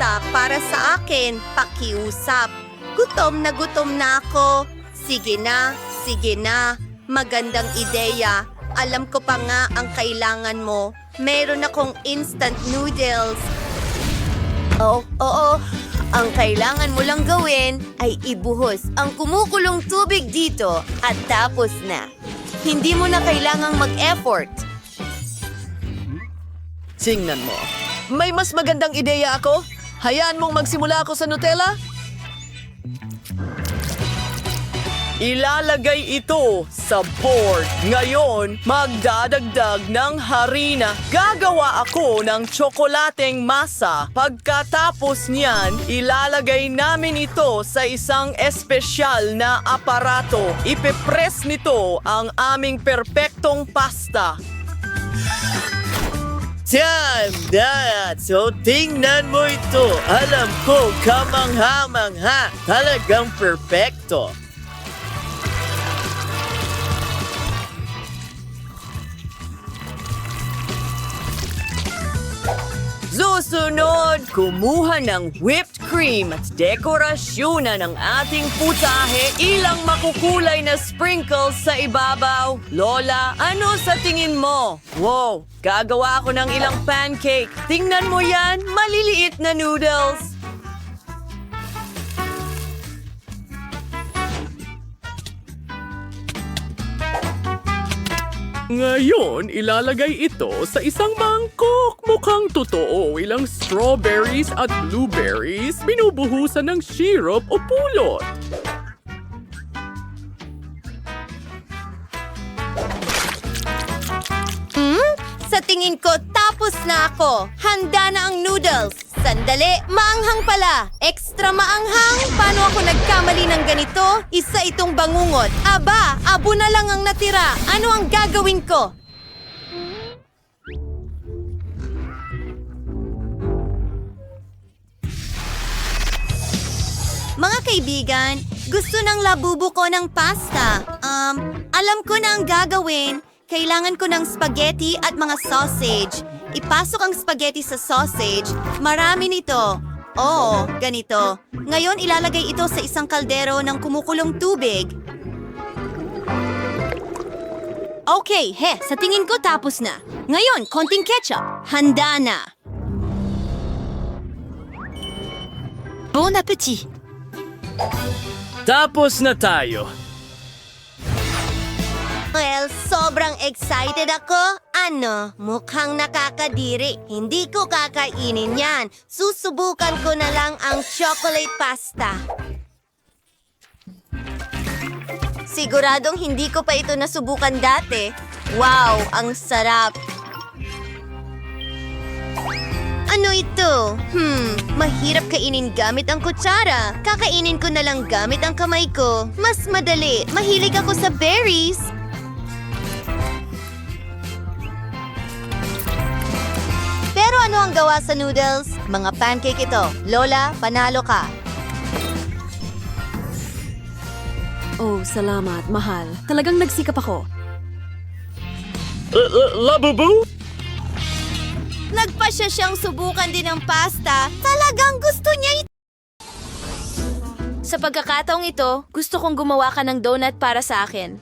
pasta para sa akin. Pakiusap. Gutom na ako. Sige na, sige na. Magandang ideya. Alam ko pa nga ang kailangan mo. Meron akong instant noodles. Oo. Ang kailangan mo lang gawin ay ibuhos ang kumukulong tubig dito at tapos na. Hindi mo na kailangang mag-effort. Tingnan mo. May mas magandang ideya ako. Hayaan mong magsimula ako sa Nutella? Ilalagay ito sa board. Ngayon, magdadagdag ng harina. Gagawa ako ng tsokolateng masa. Pagkatapos niyan, ilalagay namin ito sa isang espesyal na aparato. Ipipress nito ang aming perpektong pasta. Tanda! So, tingnan mo ito. Alam ko, kamangha-mangha. Talagang perpekto. Susunod, kumuha ng whipped cream at dekorasyonan ng ating putahe, ilang makukulay na sprinkles sa ibabaw. Lola, ano sa tingin mo? Wow, gagawa ako ng ilang pancake. Tingnan mo yan, maliliit na noodles. Ngayon, ilalagay ito sa isang mangkok. Mukhang totoo, ilang strawberries at blueberries binubuhusan ng syrup o pulot. Sa tingin ko, tapos na ako. Handa na ang noodles. Sandali, maanghang pala. Extra maanghang? Paano ako nagkamali ng ganito? Isa itong bangungot. Aba, abo na lang ang natira. Ano ang gagawin ko? Mga kaibigan, gusto ng labubo ko ng pasta. Alam ko na ang gagawin. Kailangan ko ng spaghetti at mga sausage. Ipasok ang spaghetti sa sausage. Marami nito. Oo, ganito. Ngayon ilalagay ito sa isang kaldero ng kumukulong tubig. Okay, sa tingin ko tapos na. Ngayon, konting ketchup. Handa na. Bon appetit! Tapos na tayo. Well, sobrang excited ako. Ano, mukhang nakakadiri. Hindi ko kakainin yan. Susubukan ko na lang ang chocolate pasta. Siguradong hindi ko pa ito nasubukan dati. Wow, ang sarap. Ano ito? Mahirap kainin gamit ang kutsara. Kakainin ko na lang gamit ang kamay ko. Mas madali. Mahilig ako sa berries. Pero ano ang gawa sa noodles? Mga pancake ito. Lola, panalo ka. Oh, salamat, mahal. Talagang nagsikap ako. Labubu? Nagpasya siyang subukan din ng pasta. Talagang gusto niya ito. Sa pagkakataong ito, gusto kong gumawa ka ng donut para sa akin.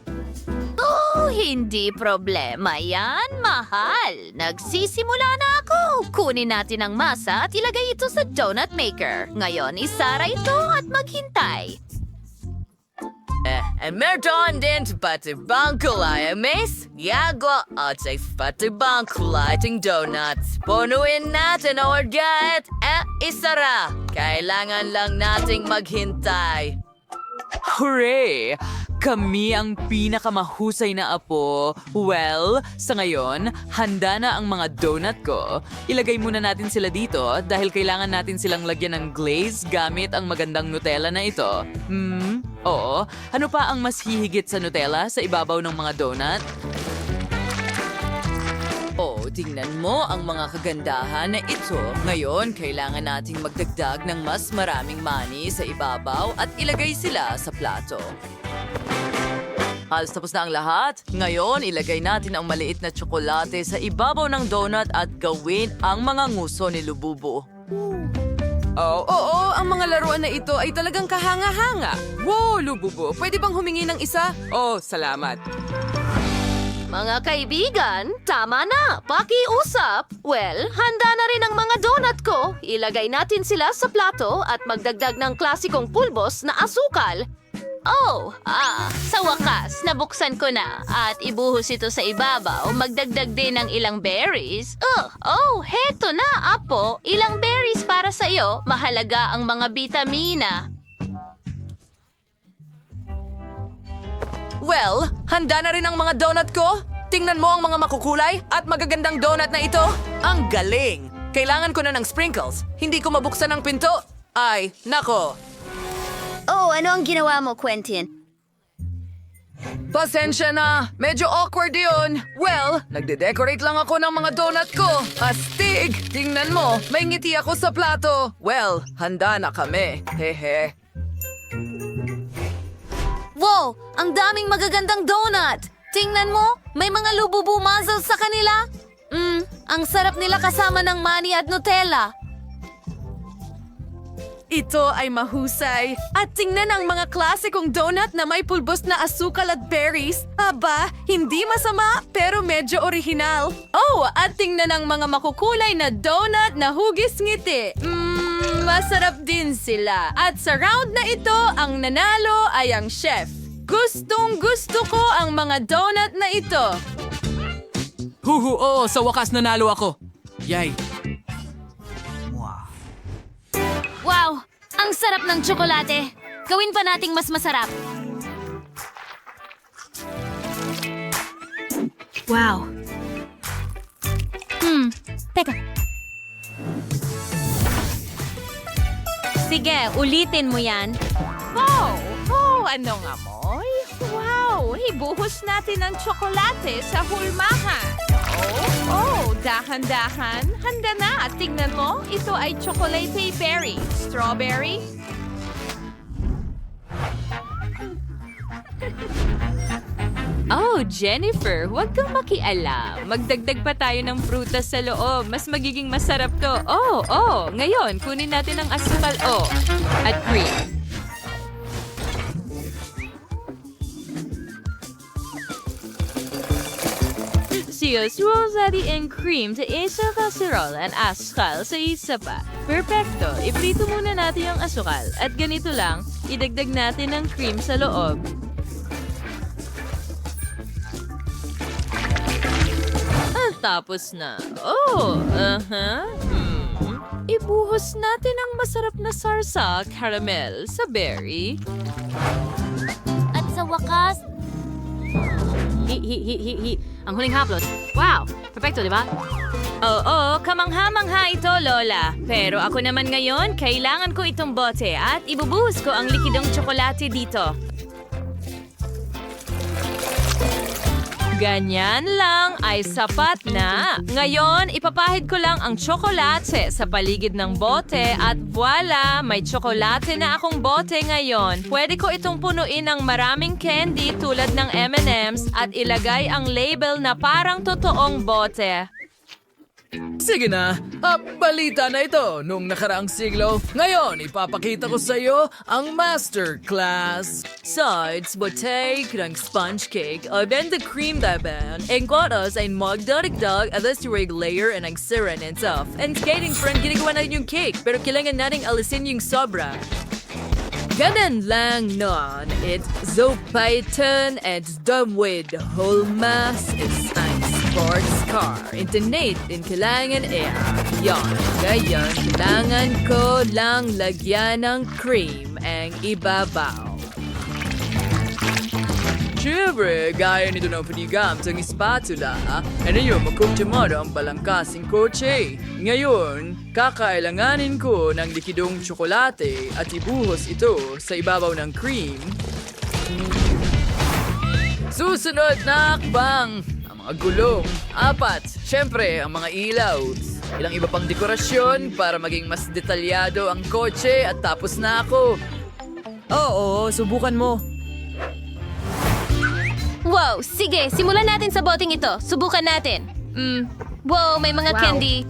Oh, hindi problema yan, mahal. Nagsisimula na ako. Kunin natin ang masa at ilagay ito sa donut maker. Ngayon, isara ito at maghintay. Meron din patibang kulay mes. Yagwa at sa patibang kulay ting donuts. Punuin natin orgat. Isara. Kailangan lang nating maghintay. Hooray! Kami ang pinakamahusay na apo. Well, sa ngayon, handa na ang mga donut ko. Ilagay muna natin sila dito dahil kailangan natin silang lagyan ng glaze gamit ang magandang Nutella na ito. Oo. Ano pa ang mas hihigit sa Nutella sa ibabaw ng mga donut? Oh, tingnan mo ang mga kagandahan na ito. Ngayon, kailangan nating magdagdag ng mas maraming mani sa ibabaw at ilagay sila sa plato. Halos tapos na ang lahat. Ngayon, ilagay natin ang maliit na tsokolate sa ibabaw ng donut at gawin ang mga nguso ni Lububu. Oo, ang mga laruan na ito ay talagang kahanga-hanga. Wow, Lububo, pwede bang humingi ng isa? Oh, salamat. Mga kaibigan, tama na. Pakiusap. Well, handa na rin ang mga donut ko. Ilagay natin sila sa plato at magdagdag ng klasikong pulbos na asukal. Sa wakas, nabuksan ko na at ibuhos ito sa ibabaw. Magdagdag din ng ilang berries. Heto na, Apo. Ilang berries para sa iyo. Mahalaga ang mga bitamina. Well, handa na rin ang mga donut ko. Tingnan mo ang mga makukulay at magagandang donut na ito. Ang galing! Kailangan ko na ng sprinkles. Hindi ko mabuksan ang pinto. Ay, nako. Ano ang ginawa mo, Quentin? Pasensya na. Medyo awkward yun. Well, nagde-decorate lang ako ng mga donut ko. Astig! Tingnan mo, may ngiti ako sa plato. Well, handa na kami. Hehe. Wow! Ang daming magagandang donut! Tingnan mo, may mga lububu muzzles sa kanila. Ang sarap nila kasama ng mani at Nutella. Ito ay mahusay. At tingnan ang mga klasikong donut na may pulbos na asukal at berries. Aba, hindi masama pero medyo orihinal. At tingnan ang mga makukulay na donut na hugis ngiti. Masarap din sila. At sa round na ito, ang nanalo ay ang chef. Gustong gusto ko ang mga donut na ito. Oo, sa wakas nanalo ako. Yay! Wow! Ang sarap ng tsokolate. Gawin pa nating mas masarap. Wow. Teka. Sige, ulitin mo yan. Anong amoy? Wow! Ibuhos natin ang tsokolate sa hulmahan. Dahan-dahan. Handa na at tingnan mo, ito ay chocolate berry. Strawberry? Jennifer, huwag kang makialam. Magdagdag pa tayo ng prutas sa loob. Mas magiging masarap to. Ngayon, kunin natin ang asukal, at cream. Swirls natin ang cream sa isang kasirol at asukal sa isa pa. Perfecto! Iprito muna natin yung asukal. At ganito lang, idagdag natin ang cream sa loob. At tapos na. Ibuhos natin ang masarap na sarsa caramel sa berry. At sa wakas, Ang huling haplos. Wow! Perfecto, di ba? Oo, kamangha-mangha ito, Lola. Pero ako naman ngayon, kailangan ko itong bote at ibubuhos ko ang likidong tsokolate dito. Ganyan lang ay sapat na. Ngayon, ipapahid ko lang ang tsokolate sa paligid ng bote at voila, may tsokolate na akong bote ngayon. Pwede ko itong punuin ng maraming candy tulad ng M&M's at ilagay ang label na parang totoong bote. Sige na, balita na ito nung nakaraang siglo. Ngayon, ipapakita ko sa iyo ang masterclass. Sides, boteg ng sponge cake, then the cream daban, and quartos ay magdaragdag at the rig layer and ang siren and stuff. And skating friend, ginagawa natin yung cake, pero kailangan nating alisin yung sobra. Ganun lang nun. It's so Python and done with the whole mass is ein sports car. Internet din kailangan yon. Ngayon, kailangan ko lang lagyan ng cream ang ibabaw. Siyempre, gaya nito ng panigamit ang spatula, ano yun, magkukumara ang balangkasing kotse. Ngayon, kakailanganin ko ng likidong tsokolate at ibuhos ito sa ibabaw ng cream. Susunod na akbang, ang mga gulong. 4, siyempre, ang mga ilaw. Ilang iba pang dekorasyon para maging mas detalyado ang kotse at tapos na ako. Oo, subukan mo. wow, sige, simulan natin sa boteng ito. Subukan natin. Wow, may mga candy.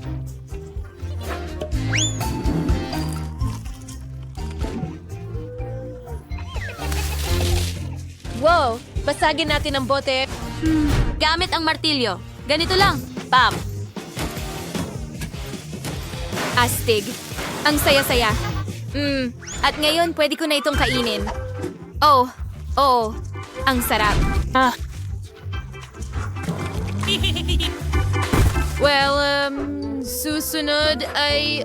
Wow, basagin natin ang bote. Gamit ang martilyo. Ganito lang. Pam! Astig. Ang saya-saya. At ngayon, pwede ko na itong kainin. Oh, ang sarap. Well, susunod ay,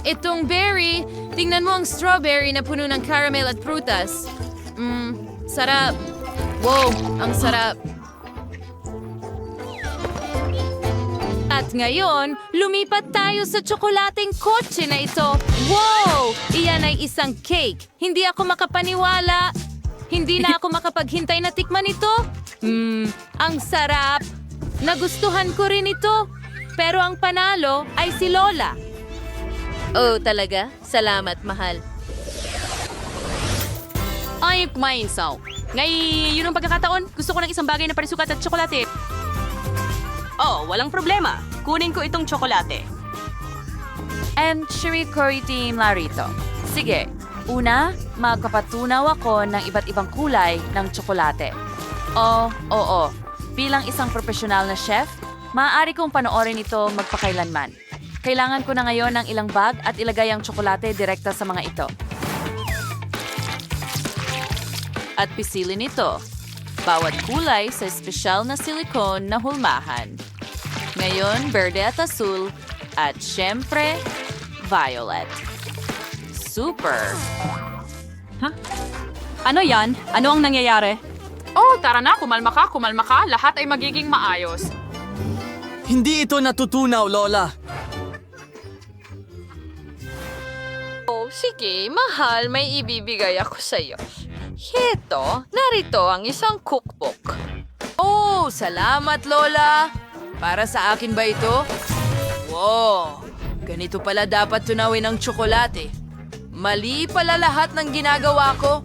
itong berry. Tingnan mo ang strawberry na puno ng caramel at prutas. Sarap. Wow, ang sarap. At ngayon, lumipat tayo sa tsokolating kotse na ito. Wow! Iyan ay isang cake. Hindi ako makapaniwala. Hindi na ako makapaghintay na tikman ito. Ang sarap. Nagustuhan ko rin ito. Pero ang panalo ay si Lola. Oh, talaga? Salamat, mahal. Ay, kumain, so. Yun ang pagkakataon. Gusto ko ng isang bagay na parisukat at tsokolate. Oh, walang problema. Kunin ko itong tsokolate. And Cherry Curry Team Larito. Sige, una, magpapatunaw ako ng iba't ibang kulay ng tsokolate. Oo. Bilang isang profesional na chef, maaari kong panoorin ito magpakailanman. Kailangan ko na ngayon ng ilang bag at ilagay ang tsokolate direkta sa mga ito. At pisilin ito. Bawat kulay sa espesyal na silikon na hulmahan. Ngayon, berde at asul. At syempre, violet. Super! Ano yan? Ano ang nangyayari? Oh, tara na, kumalma ka. Lahat ay magiging maayos. Hindi ito natutunaw, Lola. Oh, sige, mahal, may ibibigay ako sa'yo. Narito ang isang cookbook. Oh, salamat, Lola! Para sa akin ba ito? Wow! Ganito pala dapat tunawin ang tsokolate. Mali pala lahat ng ginagawa ko.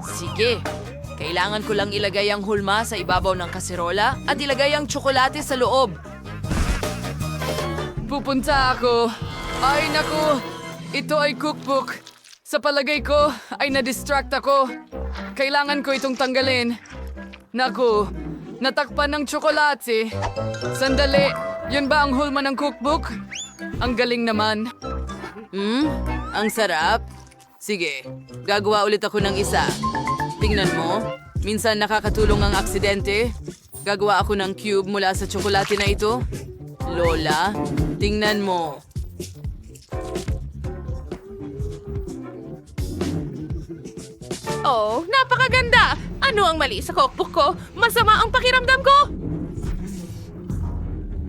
Sige, kailangan ko lang ilagay ang hulma sa ibabaw ng kaserola at ilagay ang tsokolate sa loob. Pupunta ako. Ay, naku. Ito ay cookbook. Sa palagay ko, ay na-distract ako. Kailangan ko itong tanggalin. Naku, natakpan ng tsokolate. Sandali, yun ba ang hulma ng cookbook? Ang galing naman. Ang sarap. Sige, gagawa ulit ako ng isa. Tingnan mo, minsan nakakatulong ang aksidente. Gagawa ako ng cube mula sa tsokolate na ito. Lola, tingnan mo. Oh, napakaganda! Ano ang mali sa cookbook ko? Masama ang pakiramdam ko!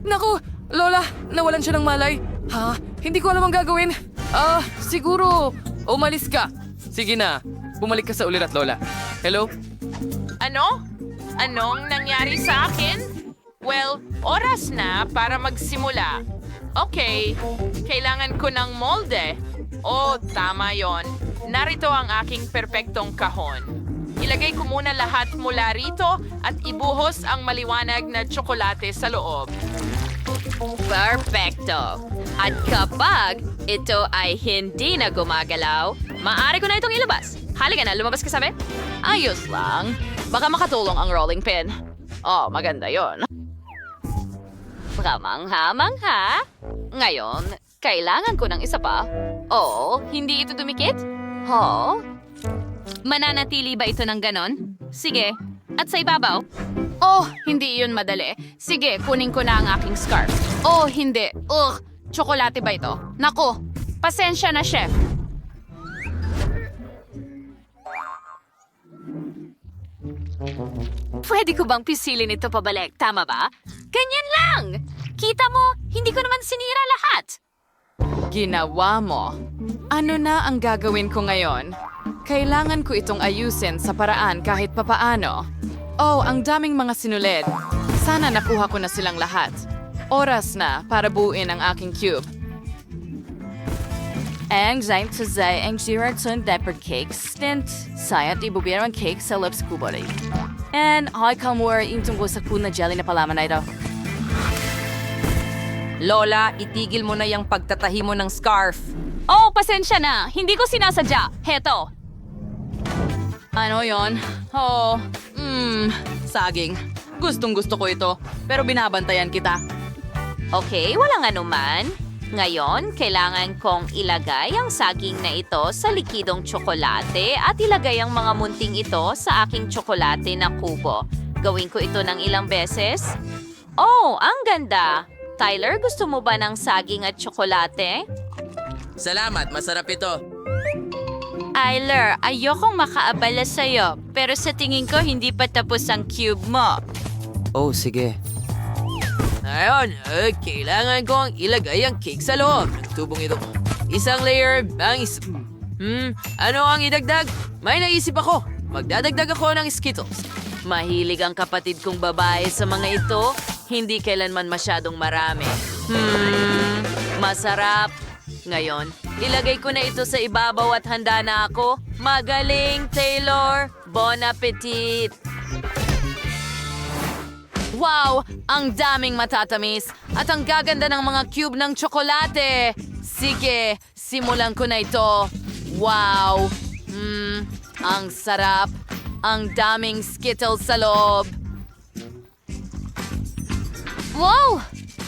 Naku, Lola, nawalan siya ng malay. Ha? Hindi ko alam ang gagawin. Siguro, umalis ka. Sige na, bumalik ka sa ulirat, Lola. Hello? Ano? Anong nangyari sa akin? Well, oras na para magsimula. Okay, kailangan ko ng molde. Oh, tama yon. Narito ang aking perpektong kahon. Ilagay ko muna lahat mula rito at ibuhos ang maliwanag na tsokolate sa loob. Perfecto! At kapag ito ay hindi na gumagalaw, maaari ko na itong ilabas. Halika na, lumabas ka sa amin? Ayos lang. Baka makatulong ang rolling pin. Oh, maganda yon. Kamangha-mangha. Ngayon, kailangan ko ng isa pa. Oh, hindi ito dumikit? Oh? Mananatili ba ito ng ganon? Sige. At sa ibabaw? Oh, hindi yun madali. Sige, kunin ko na ang aking scarf. Oh, hindi. Ugh, tsokolate ba ito? Nako, pasensya na, chef. Pwede ko bang pisilin ito pabalik? Tama ba? Ganyan lang! Kita mo, hindi ko naman sinira lahat. Ginawa mo. Ano na ang gagawin ko ngayon? Kailangan ko itong ayusin sa paraan kahit papaano. Oh, ang daming mga sinulid. Sana nakuha ko na silang lahat. Oras na para buuin ang aking cube. Ang zaim to zay ang Gerard Sun Diaper Cake stint sayat ibubiro ang cake sa lips kubori. And ay kalmur yung tungkol sa kuna jelly na palaman na ito. Lola, itigil mo na yung pagtatahi mo ng scarf. Oh, pasensya na. Hindi ko sinasadya. Heto. Ano yon? Oh, saging. Gustong gusto ko ito, pero binabantayan kita. Okay, walang anuman. Ngayon, kailangan kong ilagay ang saging na ito sa likidong tsokolate at ilagay ang mga munting ito sa aking tsokolate na kubo. Gawin ko ito ng ilang beses. Oh, ang ganda! Tyler, gusto mo ba ng saging at tsokolate? Salamat, masarap ito. Tyler, ayokong makaabala sa'yo, pero sa tingin ko hindi pa tapos ang cube mo. Oh, sige. Ngayon, kailangan kong ilagay ang cake sa loob ng tubong ito. Isang layer ang ano ang idagdag? May naisip ako. Magdadagdag ako ng Skittles. Mahilig ang kapatid kong babae sa mga ito. Hindi kailanman masyadong marami. Masarap. Ngayon, ilagay ko na ito sa ibabaw at handa na ako. Magaling, Taylor! Bon appetit! Wow! Ang daming matatamis at ang gaganda ng mga cube ng tsokolate. Sige, simulan ko na ito. Wow! Ang sarap. Ang daming Skittles sa loob. Wow!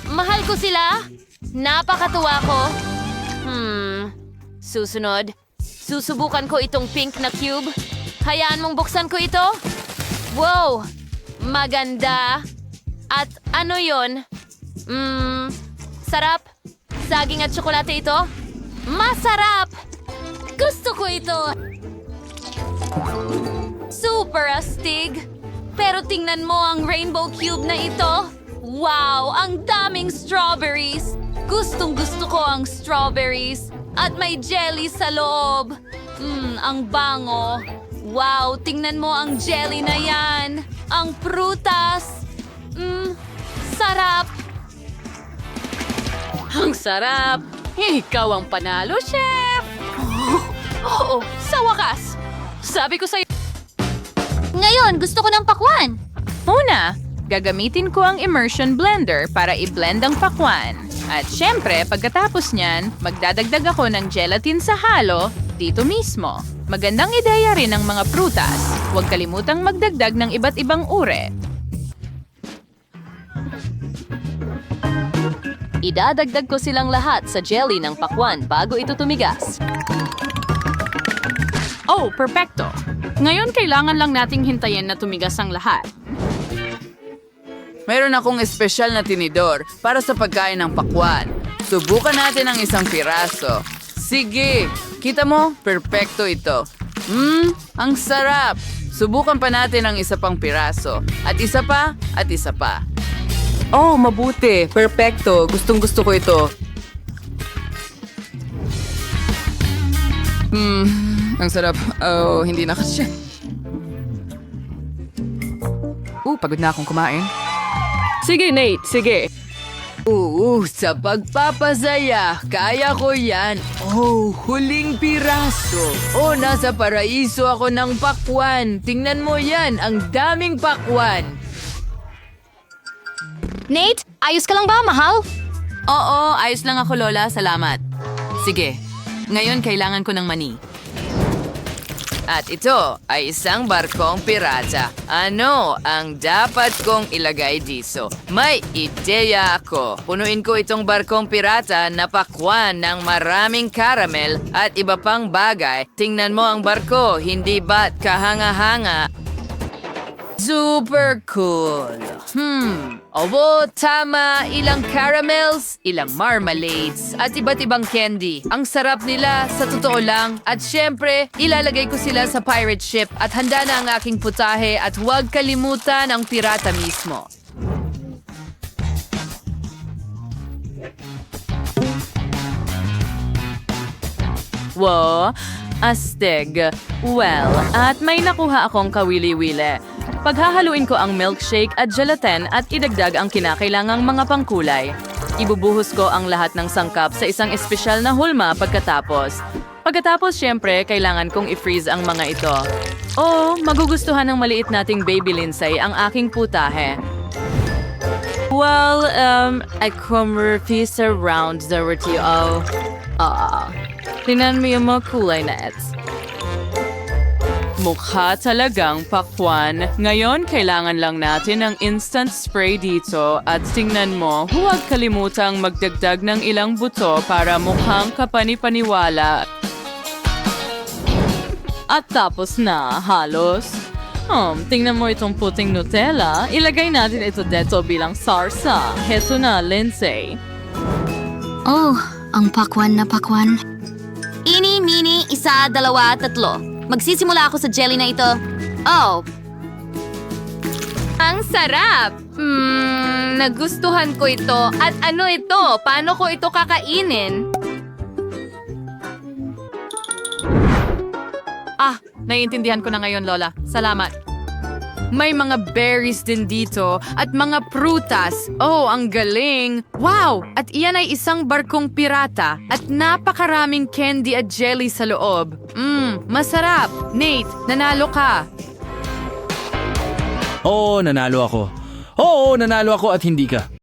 Mahal ko sila. Napakatuwa ko. Susunod, susubukan ko itong pink na cube. Hayaan mong buksan ko ito. Wow! Maganda. At ano yon? Sarap. Saging at tsokolate ito. Masarap! Gusto ko ito. Super astig. Pero tingnan mo ang rainbow cube na ito. Wow! Ang daming strawberries. Gustong gusto ko ang strawberries. At may jelly sa loob. Ang bango. Wow! Tingnan mo ang jelly na yan. Ang prutas. Sarap. Ang sarap. Ikaw ang panalo, chef. Oo, sa wakas. Sabi ko sa'yo. Ngayon, gusto ko ng pakwan. Una, gagamitin ko ang immersion blender para i-blend ang pakwan. At syempre, pagkatapos niyan, magdadagdag ako ng gelatin sa halo dito mismo. Magandang ideya rin ang mga prutas. Huwag kalimutang magdagdag ng iba't ibang uri. Idadagdag ko silang lahat sa jelly ng pakwan bago ito tumigas. Oh, perfecto. Ngayon, kailangan lang nating hintayin na tumigas ang lahat. Meron akong espesyal na tinidor para sa pagkain ng pakwan. Subukan natin ang isang piraso. Sige, kita mo? Perpekto ito. Ang sarap! Subukan pa natin ang isa pang piraso. At isa pa, at isa pa. Oh, mabuti. Perpekto. Gustong-gusto ko ito. Ang sarap. Oh, hindi na kasi. Pagod na akong kumain. Sige, Nate, sige. Sa pagpapasaya, kaya ko yan. Oh, huling piraso. Oh, nasa paraiso ako ng pakwan. Tingnan mo yan, ang daming pakwan. Nate, ayos ka lang ba, mahal? Oo, ayos lang ako, Lola. Salamat. Sige, ngayon kailangan ko ng mani. At ito ay isang barkong pirata. Ano ang dapat kong ilagay dito? May ideya ako. Punuin ko itong barkong pirata na pakwan ng maraming caramel at iba pang bagay. Tingnan mo ang barko, hindi ba't kahanga-hanga? Super cool. Obo, tama. Ilang caramels, ilang marmalades, at iba't ibang candy. Ang sarap nila, sa totoo lang. At syempre, ilalagay ko sila sa pirate ship at handa na ang aking putahe at huwag kalimutan ang pirata mismo. Wow, astig. Well, at may nakuha akong kawili-wili. Paghahaluin ko ang milkshake at gelatin at idagdag ang kinakailangang mga pangkulay. Ibubuhos ko ang lahat ng sangkap sa isang espesyal na hulma pagkatapos. Pagkatapos, syempre, kailangan kong i-freeze ang mga ito. Oh, magugustuhan ng maliit nating baby Lindsay ang aking putahe. Well, I come repeat around the routine. Tingnan mo yung mga kulay na ets. Mukha talagang pakwan. Ngayon, kailangan lang natin ng instant spray dito at tingnan mo, huwag kalimutang magdagdag ng ilang buto para mukhang kapanipaniwala. At tapos na, halos. Tingnan mo itong puting Nutella. Ilagay natin ito dito bilang sarsa. Heto na, Lindsay. Oh, ang pakwan na pakwan. Ini, mini, isa, dalawa, tatlo. Magsisimula ako sa jelly na ito. Oh, Ang sarap! Nagustuhan ko ito. At ano ito? Paano ko ito kakainin? Naiintindihan ko na ngayon, Lola. Salamat. May mga berries din dito at mga prutas. Oh, ang galing! Wow! At iyan ay isang barkong pirata at napakaraming candy at jelly sa loob. Masarap! Nate, nanalo ka! Oo, nanalo ako. Oo, nanalo ako at hindi ka.